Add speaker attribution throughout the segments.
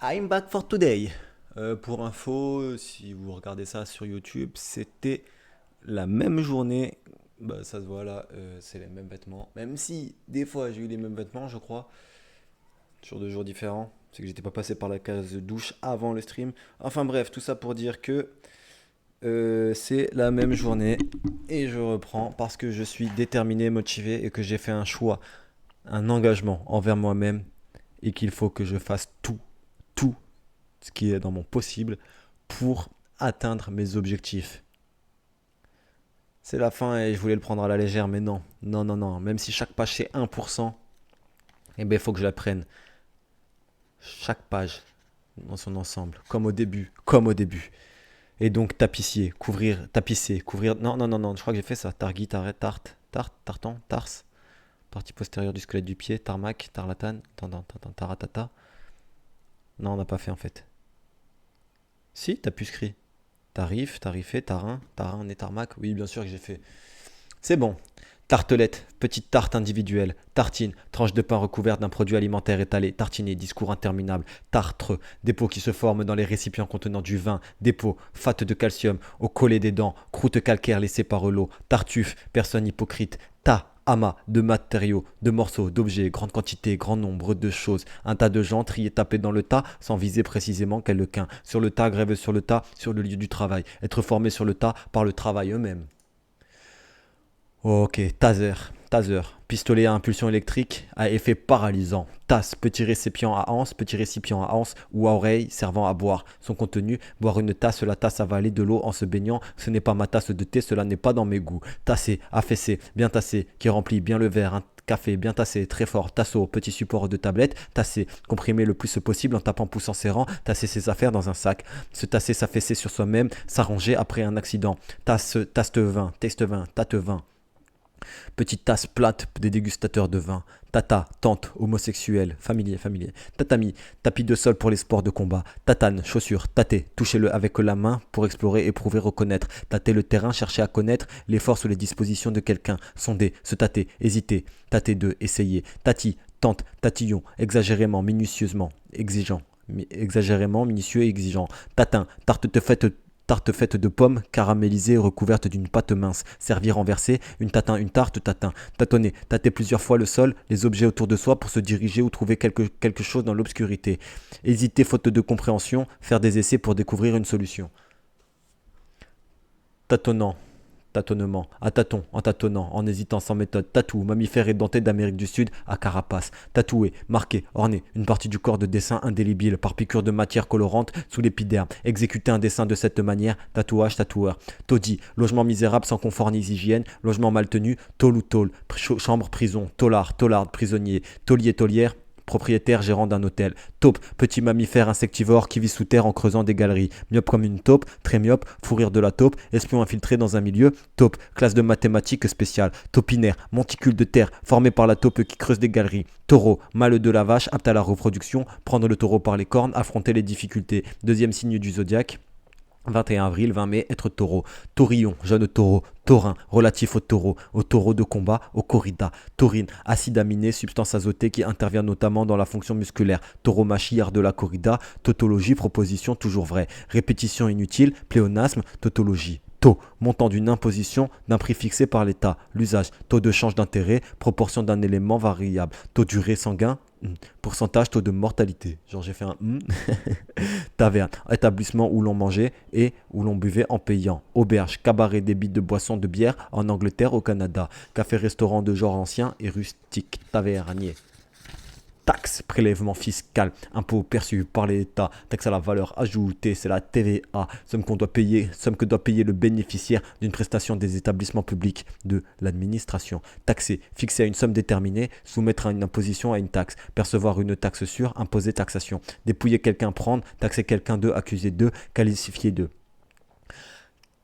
Speaker 1: I'm back for today. Pour info, si vous regardez ça sur YouTube, c'était la même journée. Bah, ça se voit là, c'est les mêmes vêtements. Même si des fois j'ai eu les mêmes vêtements, je crois, sur 2 jours différents. C'est que j'étais pas passé par la case de douche avant le stream. Enfin bref, tout ça pour dire que c'est la même journée et je reprends parce que je suis déterminé, motivé et que j'ai fait un choix, un engagement envers moi-même et qu'il faut que je fasse tout ce qui est dans mon possible pour atteindre mes objectifs. C'est la fin et je voulais le prendre à la légère, mais non, non, non, non. Même si chaque page c'est 1%, eh ben, il faut que je la prenne. Chaque page dans son ensemble, comme au début, comme au début. Et donc tapissier, couvrir, tapisser, couvrir. Non, non, non, non, je crois que j'ai fait ça. Targui, tartan, tarse. Partie postérieure du squelette du pied, tarmac, tarlatane, taratata. Non, on n'a pas fait en fait. Si, tapuscrit. Tarif, tarifé, tarin, et tarmac. Oui, bien sûr que j'ai fait. C'est bon. Tartelette, petite tarte individuelle, tartine, tranche de pain recouverte d'un produit alimentaire étalé, tartiné, discours interminable, tartre, dépôt qui se forme dans les récipients contenant du vin, dépôt, fat de calcium, au collet des dents, croûte calcaire laissée par l'eau, tartuffe, personne hypocrite, tas, amas de matériaux, de morceaux, d'objets, grande quantité, grand nombre de choses, un tas de gens triés tapés dans le tas sans viser précisément quelqu'un, sur le tas, grève sur le tas, sur le lieu du travail, être formé sur le tas par le travail eux-mêmes. Ok, taser, pistolet à impulsion électrique à effet paralysant. Tasse, petit récipient à anse ou à oreille servant à boire. Son contenu, boire une tasse, la tasse avaler de l'eau en se baignant. Ce n'est pas ma tasse de thé, cela n'est pas dans mes goûts. Tasser, affaisser, bien tassé, qui remplit bien le verre. Un café bien tassé, très fort, tasseau, petit support de tablette, tasser, comprimer le plus possible en tapant pouce en serrant, tasser ses affaires dans un sac, se tasser, s'affaisser sur soi-même, s'arranger après un accident, teste vin, tate vin, petite tasse plate des dégustateurs de vin. Tata, tante, homosexuel, familier. Tatami, tapis de sol pour les sports de combat. Tatane, chaussure, tâter, touchez-le avec la main pour explorer, éprouver, reconnaître. Tâter le terrain, chercher à connaître les forces ou les dispositions de quelqu'un. Sonder, se tâter, hésiter. Tâter de, essayer. Tati, tante, tatillon, exagérément, minutieusement, exigeant. Exagérément, minutieux et exigeant. Tatin, tarte faite de pommes caramélisées recouverte d'une pâte mince, servie renversée, une tarte tatin, tâtonner, tâter plusieurs fois le sol, les objets autour de soi pour se diriger ou trouver quelque chose dans l'obscurité, hésiter faute de compréhension, faire des essais pour découvrir une solution. Tâtonnant, tâtonnement, à tâton, en tâtonnant, en hésitant sans méthode, tatou, mammifère édenté d'Amérique du Sud à carapace, tatoué, marqué, orné, une partie du corps de dessin indélébile par piqûre de matière colorante sous l'épiderme, exécuter un dessin de cette manière, tatouage, tatoueur, taudis, logement misérable sans confort ni hygiène, logement mal tenu, tôle ou tôle, chambre, prison, tolard, tolarde, prisonnier, taulier, taulière, propriétaire gérant d'un hôtel. Taupe, petit mammifère insectivore qui vit sous terre en creusant des galeries. Myope comme une taupe, très myope, fou rire de la taupe, espion infiltré dans un milieu. Taupe, classe de mathématiques spéciale. Taupinaire, monticule de terre formé par la taupe qui creuse des galeries. Taureau, mâle de la vache, apte à la reproduction, prendre le taureau par les cornes, affronter les difficultés. Deuxième signe du zodiaque. 21 avril, 20 mai, être taureau. Taurillon, jeune taureau. Taurin, relatif au taureau de combat, au corrida. Taurine, acide aminé, substance azotée qui intervient notamment dans la fonction musculaire. Tauromachie, art de la corrida. Tautologie, proposition toujours vraie. Répétition inutile, pléonasme, tautologie. Taux, montant d'une imposition d'un prix fixé par l'État. L'usage, taux de change d'intérêt, proportion d'un élément variable. Taux d'urée sanguin, pourcentage, taux de mortalité. Genre j'ai fait un taverne, établissement où l'on mangeait et où l'on buvait en payant. Auberge, cabaret, débit de boissons de bière en Angleterre, au Canada. Café-restaurant de genre ancien et rustique. Tavernier. Taxe, prélèvement fiscal, impôt perçu par l'État, taxe à la valeur ajoutée, c'est la TVA, somme que doit payer le bénéficiaire d'une prestation des établissements publics de l'administration. Taxer, fixer à une somme déterminée, soumettre à une imposition à une taxe, percevoir une taxe sur, imposer taxation, dépouiller quelqu'un, prendre, taxer quelqu'un de, accuser de, qualifier de.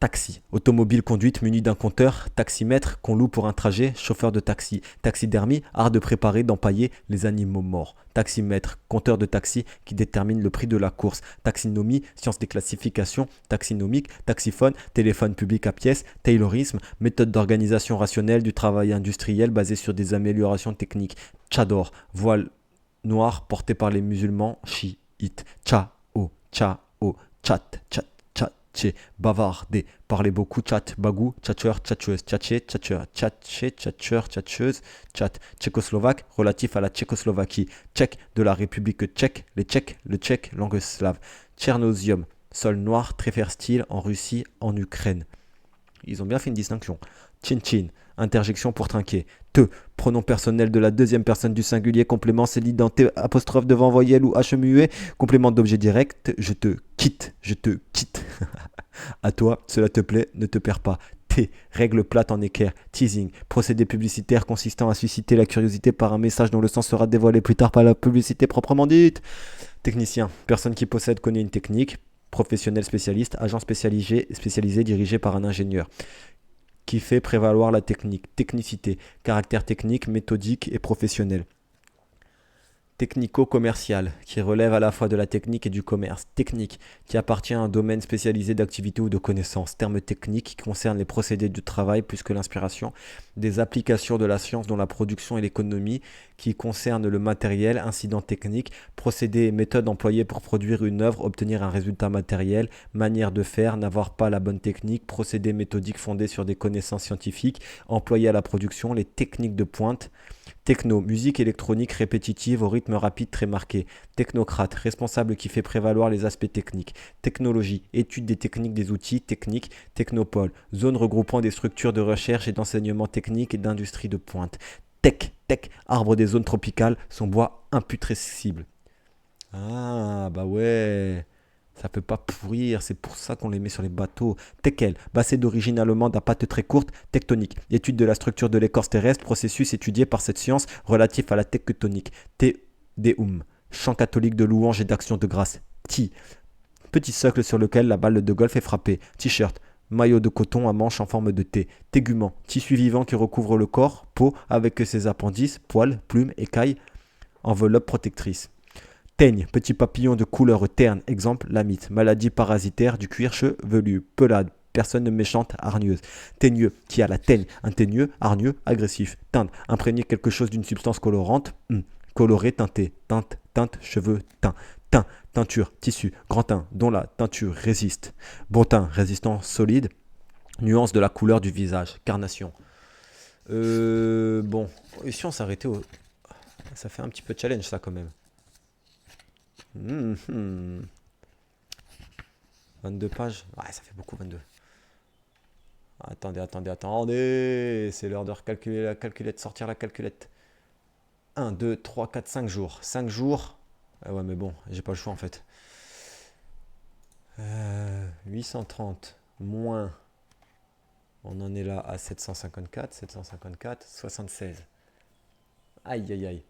Speaker 1: Taxi, automobile conduite munie d'un compteur, taximètre qu'on loue pour un trajet, chauffeur de taxi, taxidermie, art de préparer, d'empailler les animaux morts, taximètre, compteur de taxi qui détermine le prix de la course, taxinomie, science des classifications, taxinomique, taxiphone, téléphone public à pièces, taylorisme, méthode d'organisation rationnelle du travail industriel basée sur des améliorations techniques, tchador, voile noir porté par les musulmans chiites. hit, ciao, ciao, chat, chat, tchatché, bavarder, parler beaucoup, chat, bagou, tchatcheur, tchatcheuse, tchatché, tchatcheur, tchatché, tchatcheur, tchatcheuse, chat, tchécoslovaque, relatif à la Tchécoslovaquie, tchèque, de la République tchèque, les tchèques, le tchèque, langue slave, tchernosium, sol noir, très fertile en Russie, en Ukraine. Ils ont bien fait une distinction. Chin-chin, interjection pour trinquer. Te, pronom personnel de la deuxième personne du singulier, complément célidenté, apostrophe devant voyelle ou h muet, complément d'objet direct, je te quitte, je te quitte. À toi, cela te plaît, ne te perds pas. T, règle plate en équerre, teasing, procédé publicitaire consistant à susciter la curiosité par un message dont le sens sera dévoilé plus tard par la publicité proprement dite. Technicien, personne qui possède, connaît une technique. Professionnel spécialiste, agent spécialisé dirigé par un ingénieur qui fait prévaloir la technique, technicité, caractère technique, méthodique et professionnel. Technico-commercial, qui relève à la fois de la technique et du commerce. Technique, qui appartient à un domaine spécialisé d'activité ou de connaissance. Terme technique qui concerne les procédés du travail plus que l'inspiration. Des applications de la science dont la production et l'économie, qui concernent le matériel, incident technique, procédés et méthodes employés pour produire une œuvre, obtenir un résultat matériel, manière de faire, n'avoir pas la bonne technique, procédés méthodiques fondés sur des connaissances scientifiques, employés à la production, les techniques de pointe. Techno, musique électronique répétitive au rythme rapide très marqué. Technocrate, responsable qui fait prévaloir les aspects techniques. Technologie, étude des techniques des outils, techniques. Technopole, zone regroupant des structures de recherche et d'enseignement technique et d'industrie de pointe. Tech, arbre des zones tropicales, son bois imputrescible. Ah, bah ouais. Ça peut pas pourrir, c'est pour ça qu'on les met sur les bateaux. Teckel, basset d'origine allemande à pattes très courtes, tectonique. Étude de la structure de l'écorce terrestre, processus étudié par cette science relatif à la tectonique. Deum, chant catholique de louange et d'action de grâce. Ti, petit socle sur lequel la balle de golf est frappée. T-shirt, maillot de coton à manches en forme de T. Tégument, tissu vivant qui recouvre le corps, peau avec ses appendices, poils, plumes, écailles, enveloppe protectrice. Teigne, petit papillon de couleur terne, exemple lamite, maladie parasitaire du cuir chevelu, pelade, personne méchante, hargneuse. Teigneux, qui a la teigne, un teigneux, hargneux, agressif. Teinte, imprégner quelque chose d'une substance colorante, coloré, teinté, teinte, cheveux, teint, teinture, tissu, grand teint, dont la teinture résiste. Bon teint, résistant, solide, nuance de la couleur du visage, carnation. Bon, ici on s'arrêtait au... Ça fait un petit peu de challenge ça quand même. 22 pages. Ouais, ça fait beaucoup 22. Attendez. C'est l'heure de recalculer la calculette, sortir la calculette. 1, 2, 3, 4, 5 jours. 5 jours. Ah ouais, mais bon, j'ai pas le choix en fait. 830 moins. On en est là à 754, 76. Aïe.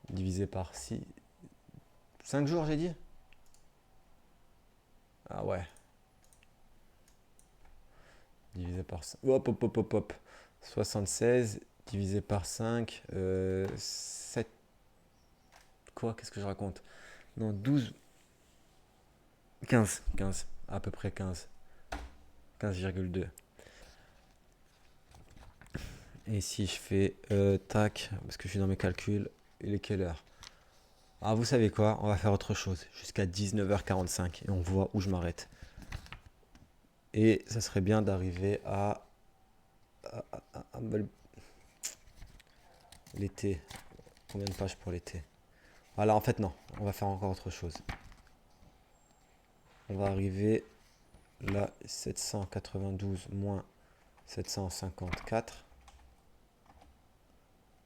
Speaker 1: Divisé par 6. 5 jours, j'ai dit. Ah ouais. Divisé par 5. Hop. 76 divisé par 5. 7. Quoi? Qu'est-ce que je raconte? Non, 12. 15. À peu près 15. 15,2. Et si je fais tac, parce que je suis dans mes calculs, il est quelle heure? Ah, vous savez quoi? On va faire autre chose. Jusqu'à 19h45 et on voit où je m'arrête. Et ça serait bien d'arriver à l'été. Combien de pages pour l'été? Voilà, en fait, non. On va faire encore autre chose. On va arriver là, 792 moins 754.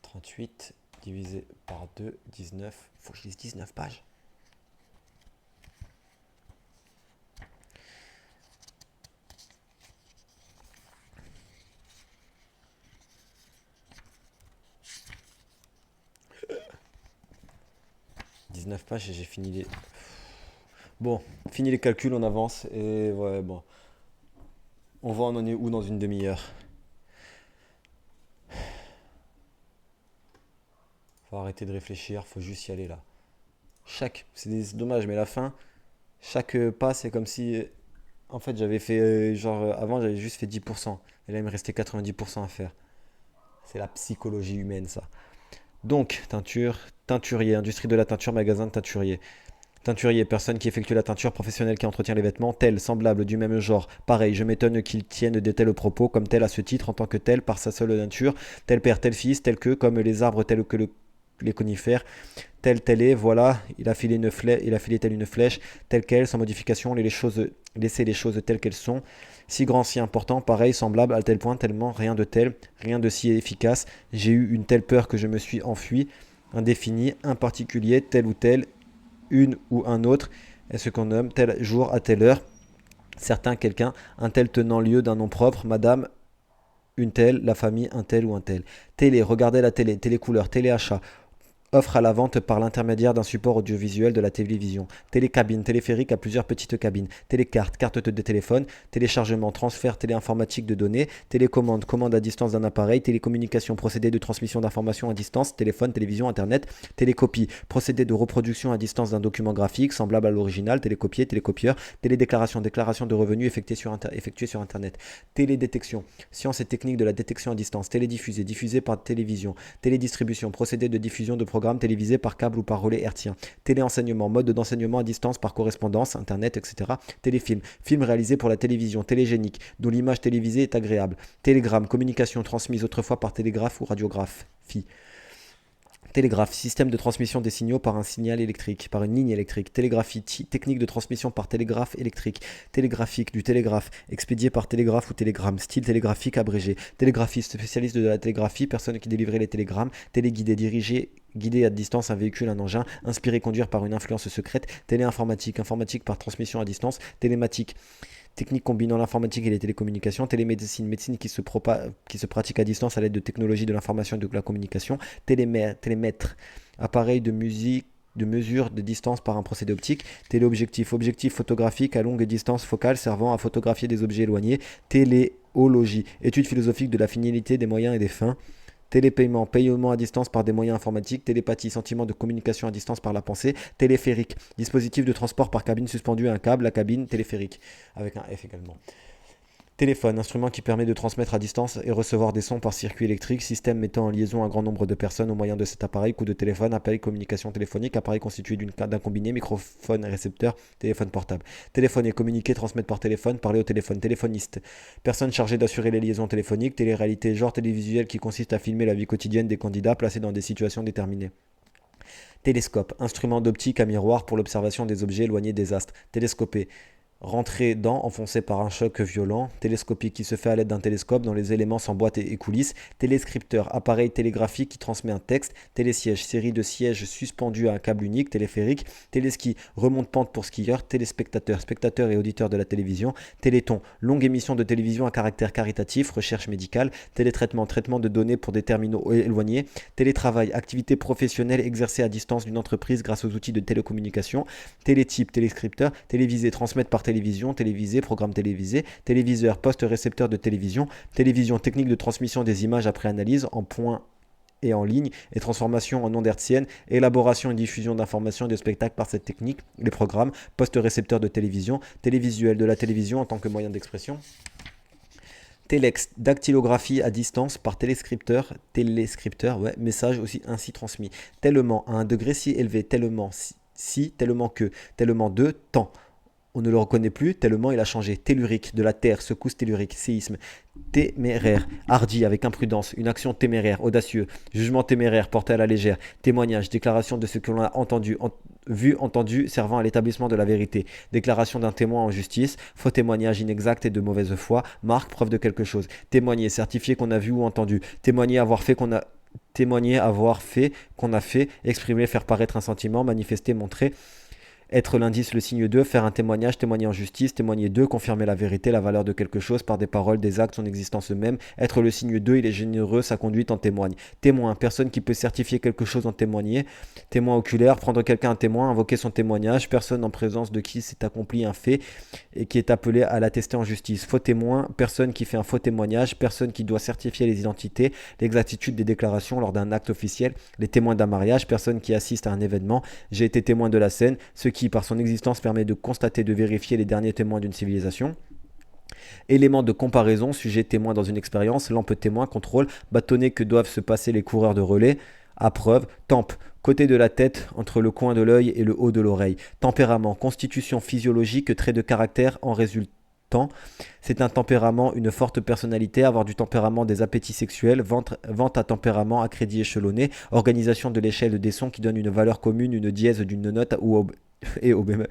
Speaker 1: 38 divisé par 2, 19. Faut que je lise 19 pages. Et j'ai fini les... Bon, fini les calculs, on avance. Et ouais, bon. On voit on en est où dans une demi-heure. Faut arrêter de réfléchir, faut juste y aller là. C'est dommage, mais la fin, chaque pas, c'est comme si, en fait, j'avais fait, avant, j'avais juste fait 10%. Et là, il me restait 90% à faire. C'est la psychologie humaine, ça. Donc, teinture, teinturier, industrie de la teinture, magasin de teinturier. Teinturier, personne qui effectue la teinture, professionnel qui entretient les vêtements, tel, semblable, du même genre, pareil, je m'étonne qu'il tienne de tels propos, comme tel à ce titre, en tant que tel, par sa seule nature, tel père, tel fils, tel que, comme les arbres, tels que les conifères, tel est, voilà, il a filé telle une flèche, telle qu'elle, sans modification, laisser les choses telles qu'elles sont, si grand, si important, pareil, semblable, à tel point, tellement, rien de tel, rien de si efficace, j'ai eu une telle peur que je me suis enfui, indéfini, imparticulier, tel ou tel, une ou un autre, est ce qu'on nomme tel jour à telle heure, certain quelqu'un, un tel tenant lieu d'un nom propre, madame, une telle, la famille, un tel ou un tel. Télé, regardez la télé, télécouleur, téléachat, offre à la vente par l'intermédiaire d'un support audiovisuel de la télévision. Télécabine, téléphérique à plusieurs petites cabines. Télécarte, carte de téléphone. Téléchargement, transfert téléinformatique de données. Télécommande, commande à distance d'un appareil. Télécommunication, procédé de transmission d'informations à distance. Téléphone, télévision, internet. Télécopie, procédé de reproduction à distance d'un document graphique semblable à l'original. Télécopier, télécopieur. Télédéclaration, déclaration de revenus effectuée sur internet. Télédétection, science et technique de la détection à distance. Télédiffusé, diffusé par télévision. Télédistribution, procédé de diffusion de programmes télévisés par câble ou par relais hertzien. Téléenseignement, mode d'enseignement à distance par correspondance, internet, etc. Téléfilm, film réalisé pour la télévision, télégénique, dont l'image télévisée est agréable. Télégramme, communication transmise autrefois par télégraphe ou radiographie. Télégraphe, système de transmission des signaux par un signal électrique, par une ligne électrique. Télégraphie, technique de transmission par télégraphe électrique. Télégraphique, du télégraphe, expédié par télégraphe ou télégramme. Style télégraphique abrégé. Télégraphiste, spécialiste de la télégraphie, personne qui délivrait les télégrammes. Téléguidé, guider à distance un véhicule, un engin. Inspiré, conduire par une influence secrète. Téléinformatique, informatique par transmission à distance. Télématique, technique combinant l'informatique et les télécommunications. Télémédecine, médecine qui se pratique à distance à l'aide de technologies de l'information et de la communication. Télémètre, appareil de mesure de distance par un procédé optique. Téléobjectif, objectif photographique à longue distance focale servant à photographier des objets éloignés. Téléologie, étude philosophique de la finalité des moyens et des fins. Télépaiement, paiement à distance par des moyens informatiques. Télépathie, sentiment de communication à distance par la pensée. Téléphérique, dispositif de transport par cabine suspendu à un câble, la cabine téléphérique, avec un F également. Téléphone, instrument qui permet de transmettre à distance et recevoir des sons par circuit électrique, système mettant en liaison un grand nombre de personnes au moyen de cet appareil, coup de téléphone, appareil communication téléphonique, appareil constitué d'un combiné, microphone, récepteur, téléphone portable. Téléphoner, communiquer, transmettre par téléphone, parler au téléphone. Téléphoniste, personne chargée d'assurer les liaisons téléphoniques. Télé-réalité, genre télévisuel qui consiste à filmer la vie quotidienne des candidats placés dans des situations déterminées. Télescope, instrument d'optique à miroir pour l'observation des objets éloignés des astres. Télescopé, rentrée dans, enfoncée par un choc violent. Télescopie qui se fait à l'aide d'un télescope dont les éléments s'emboîtent et coulisses. Téléscripteur, appareil télégraphique qui transmet un texte. Télésiège, série de sièges suspendus à un câble unique. Téléphérique. Téléski, remonte-pente pour skieurs. Téléspectateur, spectateur et auditeur de la télévision. Téléthon, longue émission de télévision à caractère caritatif, recherche médicale. Télétraitement, traitement de données pour des terminaux éloignés. Télétravail, activité professionnelle exercée à distance d'une entreprise grâce aux outils de télécommunication. Télétype, téléscripteur, télévisé, transmettre par télévision, télévisé, programme télévisé, téléviseur, poste récepteur de télévision, télévision, technique de transmission des images après analyse en point et en ligne et transformation en ondes hertziennes, élaboration et diffusion d'informations et de spectacles par cette technique, les programmes, poste récepteur de télévision, télévisuel de la télévision en tant que moyen d'expression. Télex, dactylographie à distance par téléscripteur, ouais, message aussi ainsi transmis. Tellement, à un degré si élevé, tellement si, tellement que, tellement de, temps. On ne le reconnaît plus tellement il a changé. Tellurique, de la terre, secousse tellurique, séisme. Téméraire, hardi avec imprudence, une action téméraire, audacieux, jugement téméraire porté à la légère, témoignage, déclaration de ce que l'on a entendu, vu, entendu, servant à l'établissement de la vérité, déclaration d'un témoin en justice, faux témoignage inexact et de mauvaise foi, marque, preuve de quelque chose, témoigner, certifier qu'on a vu ou entendu, témoigner avoir fait qu'on a fait, exprimer, faire paraître un sentiment, manifester, montrer, être l'indice, le signe de, faire un témoignage, témoigner en justice, témoigner de, confirmer la vérité, la valeur de quelque chose par des paroles, des actes, son existence même, être le signe de, il est généreux, sa conduite en témoigne. Témoin, personne qui peut certifier quelque chose en témoigner. Témoin oculaire, prendre quelqu'un à témoin, invoquer son témoignage, personne en présence de qui s'est accompli un fait et qui est appelé à l'attester en justice. Faux témoin, personne qui fait un faux témoignage, personne qui doit certifier les identités, l'exactitude des déclarations lors d'un acte officiel, les témoins d'un mariage, personne qui assiste à un événement. J'ai été témoin de la scène, ce qui par son existence permet de constater, de vérifier les derniers témoins d'une civilisation. Éléments de comparaison, sujet témoin dans une expérience, lampe témoin, contrôle, bâtonnet que doivent se passer les coureurs de relais, À preuve, tempe, côté de la tête, entre le coin de l'œil et le haut de l'oreille. Tempérament, constitution physiologique, trait de caractère en résultant. C'est un tempérament, une forte personnalité, avoir du tempérament, des appétits sexuels, vente à tempérament, à crédit échelonné, organisation de l'échelle des sons qui donne une valeur commune, une dièse d'une note et au bémol.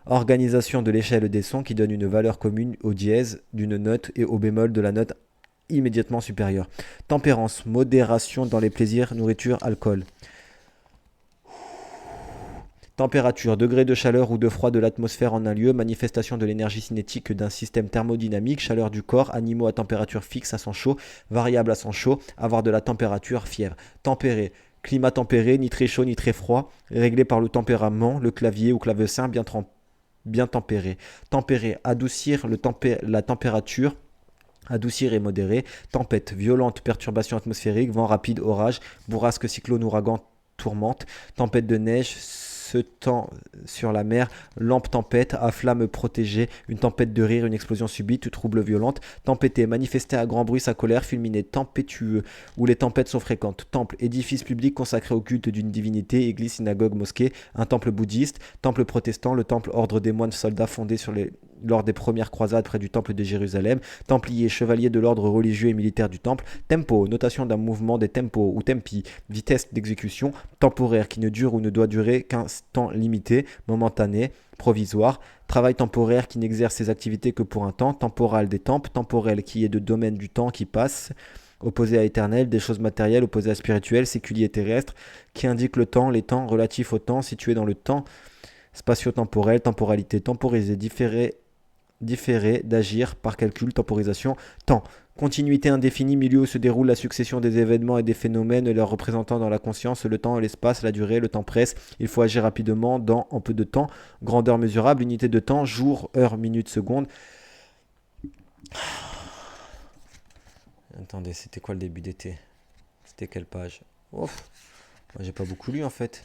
Speaker 1: Organisation de l'échelle des sons qui donne une valeur commune au dièse d'une note et au bémol de la note immédiatement supérieure. Tempérance, modération dans les plaisirs, nourriture, alcool. Température, degré de chaleur ou de froid de l'atmosphère en un lieu, manifestation de l'énergie cinétique d'un système thermodynamique, chaleur du corps, animaux à température fixe à son chaud, variable à son chaud, avoir de la température, fièvre. Tempéré, climat tempéré, ni très chaud ni très froid, réglé par le tempérament, le clavier ou clavecin bien tempéré. Tempéré, adoucir la température, adoucir et modérer. Tempête, violente perturbation atmosphérique, vent rapide, orage, bourrasque, cyclone, ouragan, tourmente. Tempête de neige, ce temps sur la mer, lampe tempête, à flamme protégée, une tempête de rire, une explosion subite, trouble violente. Tempêter, manifester à grand bruit sa colère, fulminer, tempétueux, où les tempêtes sont fréquentes. Temple, édifice public consacré au culte d'une divinité, église, synagogue, mosquée, un temple bouddhiste. Temple protestant, le temple ordre des moines soldats fondé lors des premières croisades près du temple de Jérusalem. Templier, chevalier de l'ordre religieux et militaire du temple. Tempo, notation d'un mouvement des tempos ou tempi, vitesse d'exécution. Temporaire, qui ne dure ou ne doit durer qu'un temps limité, momentané, provisoire. Travail temporaire, qui n'exerce ses activités que pour un temps. Temporal, des tempes. Temporel, qui est de domaine du temps qui passe, opposé à éternel, des choses matérielles opposées à spirituelles, séculier terrestre, qui indique le temps, les temps relatifs au temps, situés dans le temps, spatio-temporel, temporalité, temporisé, différé d'agir par calcul, temporisation, temps. Continuité indéfinie, milieu où se déroule la succession des événements et des phénomènes, leur représentant dans la conscience le temps, l'espace, la durée, le temps presse. Il faut agir rapidement dans en peu de temps. Grandeur mesurable, unité de temps, jour, heure, minute, seconde. Attendez, c'était quoi le début d'été? C'était quelle page? Ouf, moi j'ai pas beaucoup lu en fait.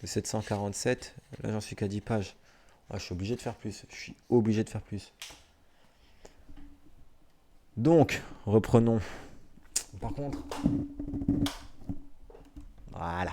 Speaker 1: De 747, là j'en suis qu'à 10 pages. Ah, je suis obligé de faire plus. Je suis obligé de faire plus. Donc, reprenons. Par contre, voilà.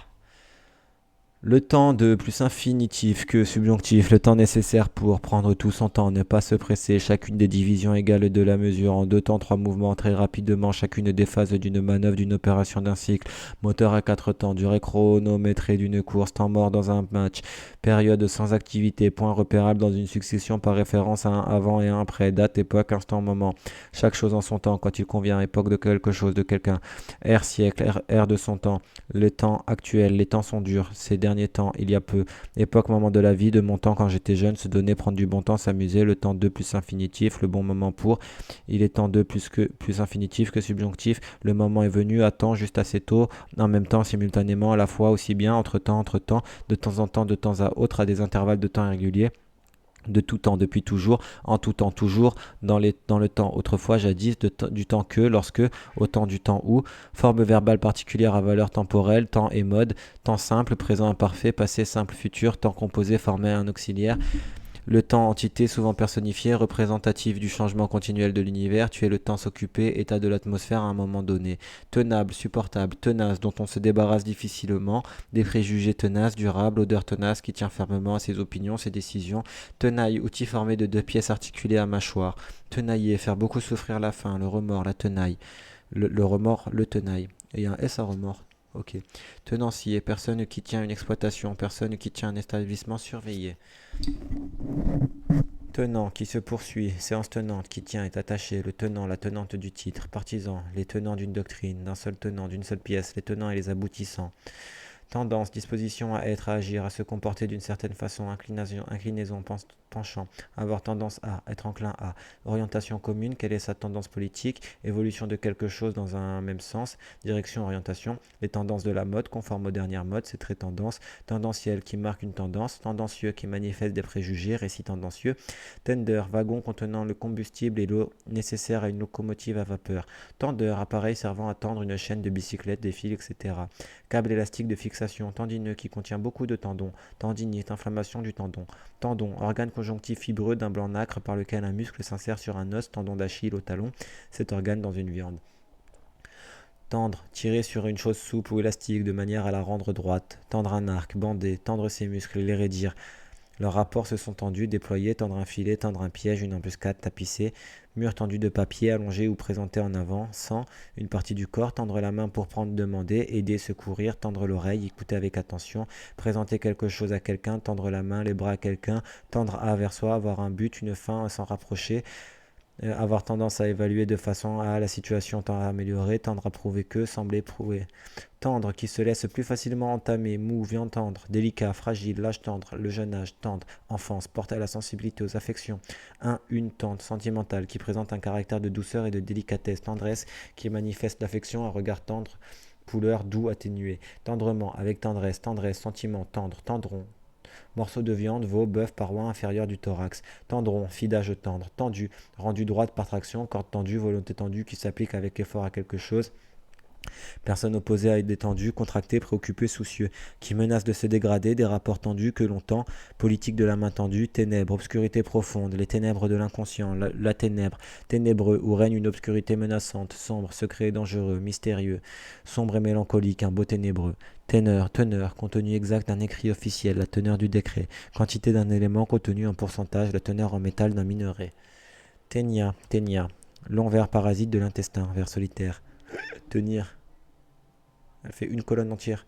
Speaker 1: Le temps de plus infinitif que subjonctif, le temps nécessaire pour prendre tout son temps, ne pas se presser, chacune des divisions égales de la mesure, en 2 temps, 3 mouvements très rapidement, chacune des phases d'une manœuvre, d'une opération, d'un cycle, moteur à 4 temps, durée chronométrée d'une course, temps mort dans un match, période sans activité, point repérable dans une succession par référence à un avant et un après, date, époque, instant, moment, chaque chose en son temps, quand il convient, époque de quelque chose, de quelqu'un, ère, siècle, ère de son temps, le temps actuel, les temps sont durs, ces derniers temps, il y a peu. Époque, moment de la vie, de mon temps quand j'étais jeune, se donner, prendre du bon temps, s'amuser, le temps 2 plus infinitif, le bon moment pour. Il est temps 2 plus infinitif que subjonctif, le moment est venu, à temps, juste assez tôt, en même temps, simultanément, à la fois, aussi bien, entre temps, de temps en temps, de temps à autre, à des intervalles de temps irréguliers. De tout temps, depuis toujours, en tout temps, toujours, dans le temps, autrefois, jadis, du temps que, lorsque, au temps du temps où, forme verbale particulière à valeur temporelle, temps et mode, temps simple, présent imparfait, passé simple, futur, temps composé formé à un auxiliaire, le temps, entité souvent personnifiée, représentative du changement continuel de l'univers, tuer le temps, s'occuper, état de l'atmosphère à un moment donné. Tenable, supportable, tenace, dont on se débarrasse difficilement, des préjugés tenaces, durable, odeur tenace qui tient fermement à ses opinions, ses décisions. Tenaille, outil formé de 2 pièces articulées à mâchoire. Tenailler, faire beaucoup souffrir la faim, le remords, la tenaille. Le remords, le tenaille. Et il y a un S à remords. Ok. Tenancier, personne qui tient une exploitation, personne qui tient un établissement surveillé. Tenant qui se poursuit, séance tenante qui tient est attaché, le tenant, la tenante du titre, partisan, les tenants d'une doctrine, d'un seul tenant, d'une seule pièce, les tenants et les aboutissants. Tendance, disposition à être, à agir, à se comporter d'une certaine façon, inclinaison, penchant, avoir tendance à, être enclin à, orientation commune, quelle est sa tendance politique, évolution de quelque chose dans un même sens, direction, orientation, les tendances de la mode, conforme aux dernières modes, c'est très tendance, tendanciel qui marque une tendance, tendancieux qui manifeste des préjugés, récit tendancieux, tender, wagon contenant le combustible et l'eau nécessaire à une locomotive à vapeur, tendeur, appareil servant à tendre une chaîne de bicyclette, des fils, etc. Câble élastique de fixation, tendineux qui contient beaucoup de tendons, tendinite, inflammation du tendon, tendon, organe conjonctif fibreux d'un blanc nacre par lequel un muscle s'insère sur un os, tendon d'Achille au talon, cet organe dans une viande. Tendre, tirer sur une chose souple ou élastique de manière à la rendre droite. Tendre un arc, bander, tendre ses muscles, les raidir. Leurs rapports se sont tendus, déployés, tendre un filet, tendre un piège, une embuscade, tapisser. Mur tendu de papier, allongé ou présenté en avant, sans une partie du corps, tendre la main pour prendre, demander, aider, secourir, tendre l'oreille, écouter avec attention, présenter quelque chose à quelqu'un, tendre la main, les bras à quelqu'un, tendre à vers soi, avoir un but, une fin, s'en rapprocher, avoir tendance à évaluer de façon à la situation tend à améliorer, tendre à prouver que, sembler prouver. Tendre, qui se laisse plus facilement entamer, mou, vient tendre, délicat, fragile, l'âge tendre, le jeune âge, tendre, enfance, porte à la sensibilité, aux affections. Une tendre, sentimentale, qui présente un caractère de douceur et de délicatesse, tendresse, qui manifeste l'affection, un regard tendre, couleur doux, atténué. Tendrement, avec tendresse, tendresse, sentiment, tendre, tendron, morceau de viande, veau, bœuf, paroi inférieure du thorax. Tendron, fidage tendre, tendu, rendu droite par traction, corde tendue, volonté tendue qui s'applique avec effort à quelque chose. Personne opposée à être détendu, contracté, préoccupé, soucieux, qui menace de se dégrader, des rapports tendus que l'on tend, politique de la main tendue, ténèbres, obscurité profonde, les ténèbres de l'inconscient, la ténèbre, ténébreux, où règne une obscurité menaçante, sombre, secret et dangereux, mystérieux, sombre et mélancolique, un beau ténébreux. Teneur, contenu exact d'un écrit officiel, la teneur du décret, quantité d'un élément contenu en pourcentage, la teneur en métal d'un minerai. Ténia, long ver parasite de l'intestin, ver solitaire. Tenir, elle fait une colonne entière.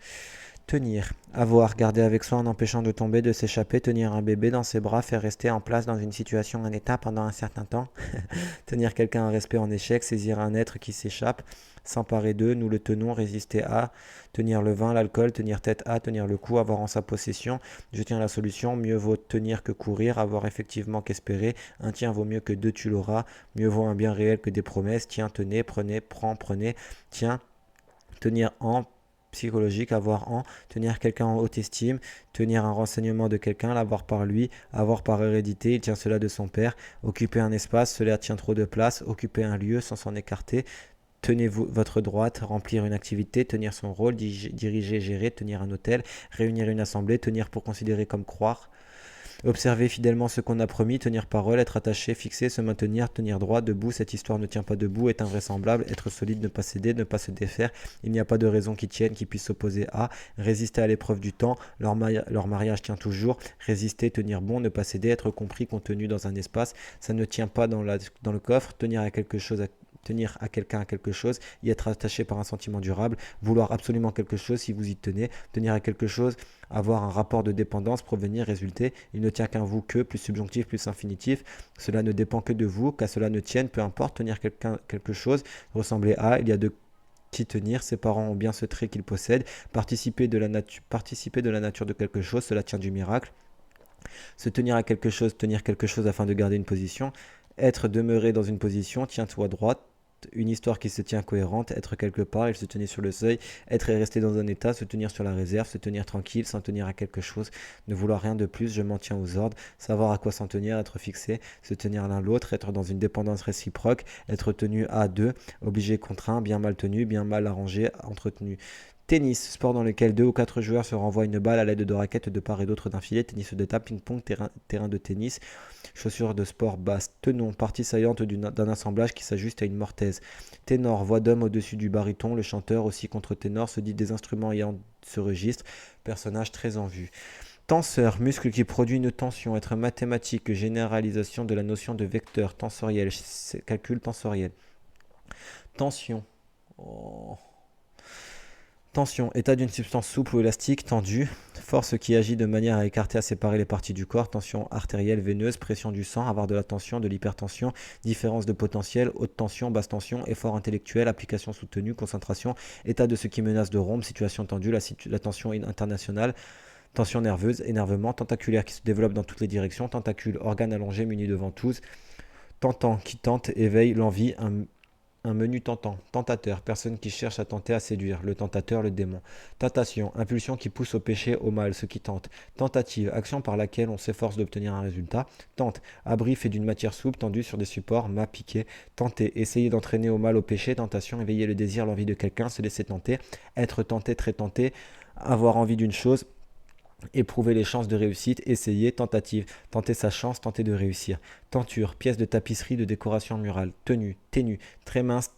Speaker 1: Tenir, avoir, garder avec soi en empêchant de tomber, de s'échapper, tenir un bébé dans ses bras, faire rester en place dans une situation, un état pendant un certain temps, tenir quelqu'un en respect en échec, saisir un être qui s'échappe, s'emparer d'eux, nous le tenons, résister à, tenir le vin, l'alcool, tenir tête à, tenir le coup, avoir en sa possession, je tiens la solution, mieux vaut tenir que courir, avoir effectivement qu'espérer, un tien vaut mieux que deux tu l'auras, mieux vaut un bien réel que des promesses, tiens, tenez, prenez, prends, prenez, tiens, tenir en psychologique, avoir en, tenir quelqu'un en haute estime, tenir un renseignement de quelqu'un, l'avoir par lui, avoir par hérédité, il tient cela de son père, occuper un espace, cela tient trop de place, occuper un lieu sans s'en écarter, tenez votre droite, remplir une activité, tenir son rôle, diriger, gérer, tenir un hôtel, réunir une assemblée, tenir pour considérer comme croire, observer fidèlement ce qu'on a promis, tenir parole, être attaché, fixé, se maintenir, tenir droit, debout, cette histoire ne tient pas debout, est invraisemblable, être solide, ne pas céder, ne pas se défaire, il n'y a pas de raison qui tienne, qui puisse s'opposer à, résister à l'épreuve du temps, leur mariage tient toujours, résister, tenir bon, ne pas céder, être compris, contenu dans un espace, ça ne tient pas dans le coffre, tenir à quelque chose tenir à quelqu'un à quelque chose, y être attaché par un sentiment durable, vouloir absolument quelque chose si vous y tenez, tenir à quelque chose, avoir un rapport de dépendance, provenir, résulter, il ne tient qu'un vous que, plus subjonctif, plus infinitif, cela ne dépend que de vous, qu'à cela ne tienne, peu importe, tenir quelque chose, ressembler à, il y a de qui tenir, ses parents ont bien ce trait qu'ils possèdent, participer de la nature de quelque chose, cela tient du miracle, se tenir à quelque chose, tenir quelque chose afin de garder une position, être demeuré dans une position, tiens-toi droite, une histoire qui se tient cohérente, être quelque part, il se tenait sur le seuil, être et rester dans un état, se tenir sur la réserve, se tenir tranquille, s'en tenir à quelque chose, ne vouloir rien de plus, je m'en tiens aux ordres, savoir à quoi s'en tenir, être fixé, se tenir l'un l'autre, être dans une dépendance réciproque, être tenu à deux, obligé, contraint, bien mal tenu, bien mal arrangé, entretenu. Tennis, sport dans lequel 2 ou 4 joueurs se renvoient une balle à l'aide de raquettes de part et d'autre d'un filet, tennis de table, ping-pong, terrain de tennis, chaussures de sport basse, tenon, partie saillante d'un assemblage qui s'ajuste à une mortaise. Ténor, voix d'homme au-dessus du baryton, le chanteur aussi contre-ténor se dit des instruments ayant ce registre, personnage très en vue. Tenseur, muscle qui produit une tension, être mathématique, généralisation de la notion de vecteur tensoriel, calcul tensoriel. Tension. Oh. Tension, état d'une substance souple ou élastique, tendue, force qui agit de manière à écarter, à séparer les parties du corps, tension artérielle, veineuse, pression du sang, avoir de la tension, de l'hypertension, différence de potentiel, haute tension, basse tension, effort intellectuel, application soutenue, concentration, état de ce qui menace de rompre, situation tendue, la tension internationale, tension nerveuse, énervement, tentaculaire qui se développe dans toutes les directions, tentacule, organe allongé muni de ventouse, tentant qui tente, éveille l'envie, un menu tentant, tentateur, personne qui cherche à tenter à séduire, le tentateur, le démon. Tentation, impulsion qui pousse au péché, au mal, ce qui tente. Tentative, action par laquelle on s'efforce d'obtenir un résultat. Tente, abri fait d'une matière souple tendue sur des supports, mât piqué. Tenter, essayer d'entraîner au mal, au péché. Tentation, éveiller le désir, l'envie de quelqu'un, se laisser tenter. Être tenté, très tenté. Avoir envie d'une chose. Éprouver les chances de réussite, essayer, tentative, tenter sa chance, tenter de réussir. Tenture, pièce de tapisserie de décoration murale. Tenue, ténue, très mince,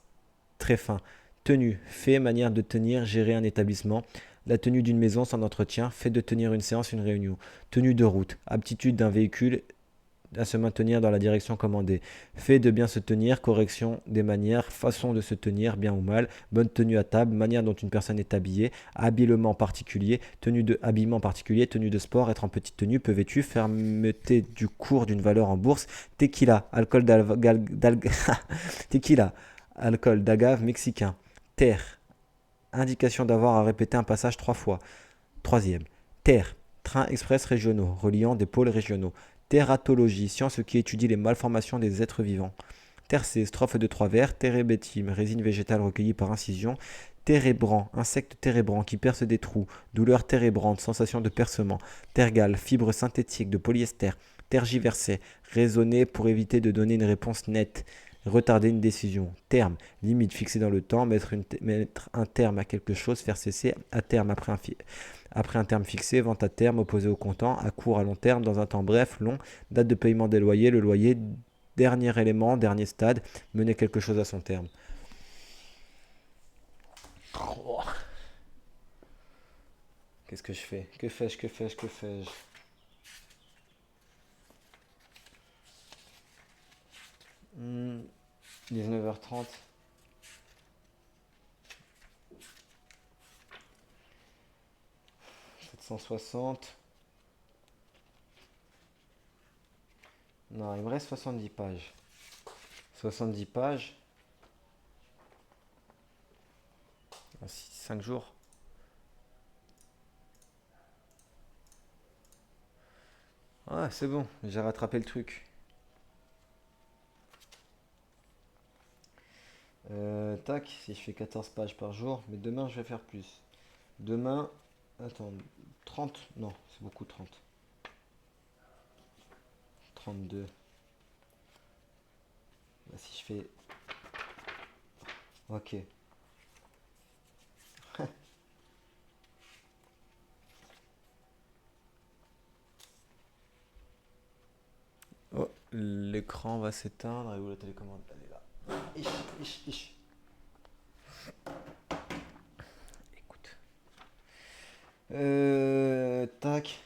Speaker 1: très fin. Tenue, fait, manière de tenir, gérer un établissement. La tenue d'une maison, son entretien, fait de tenir une séance, une réunion. Tenue de route, aptitude d'un véhicule à se maintenir dans la direction commandée. Fait de bien se tenir, correction des manières, façon de se tenir, bien ou mal, bonne tenue à table, manière dont une personne est habillée, habillement particulier, tenue de habillement particulier, tenue de sport, être en petite tenue, peu vêtu, fermeté du cours d'une valeur en bourse, tequila, alcool tequila, alcool d'agave mexicain, terre, indication d'avoir à répéter un passage 3 fois. Troisième, terre, trains express régionaux, reliant des pôles régionaux. Tératologie, science qui étudie les malformations des êtres vivants. Tercé, strophe de 3 vers. Térébétime, résine végétale recueillie par incision. Térébrant, insecte térébrant qui perce des trous. Douleur térébrante, sensation de percement. Tergale, fibre synthétique de polyester. Tergiverser, raisonner pour éviter de donner une réponse nette. Retarder une décision. Terme, limite fixée dans le temps, mettre un terme à quelque chose, faire cesser à terme après un terme fixé, vente à terme opposé au comptant, à court, à long terme, dans un temps bref, long, date de paiement des loyers, le loyer, dernier élément, dernier stade, mener quelque chose à son terme. Oh. Qu'est-ce que je fais? Que fais-je? Que fais-je? Que fais-je? 19h30. 760. Non, il me reste 70 pages. 70 pages. 5 jours. Ah, c'est bon, j'ai rattrapé le truc. Tac, si je fais 14 pages par jour, mais demain je vais faire plus. Demain, attends, 30, non, c'est beaucoup 30. 32. Bah, si je fais... Ok. Oh, l'écran va s'éteindre. Et où la télécommande? Elle est là. Ich. Écoute. Tac.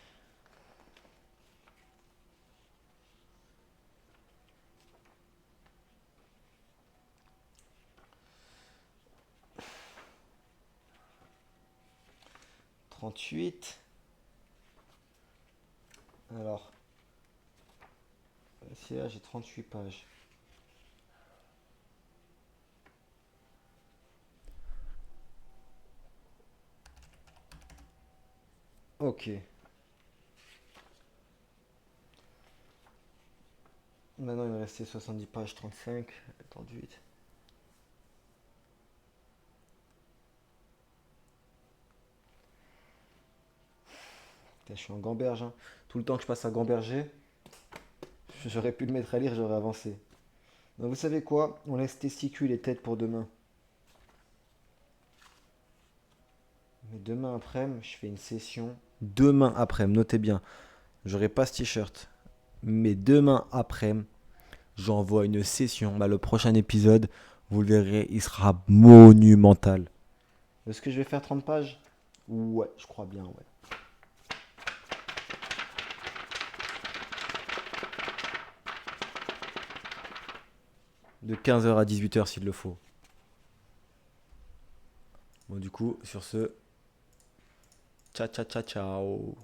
Speaker 1: Trente-huit. Alors, si là j'ai 38 pages. Ok. Maintenant il me restait 70 pages, 35, 38. Putain, je suis en gamberge, hein. Tout le temps que je passe à gamberger, j'aurais pu le mettre à lire, j'aurais avancé. Donc vous savez quoi? On laisse testicules et têtes pour demain. Mais demain après-midi, je fais une session. Demain après-midi, notez bien. J'aurai pas ce t-shirt. Mais demain après-midi, j'envoie une session. Bah, le prochain épisode, vous le verrez, il sera monumental. Est-ce que je vais faire 30 pages? Ouais, je crois bien, ouais. De 15h à 18h s'il le faut. Bon, du coup, sur ce, ciao, ciao, ciao, ciao.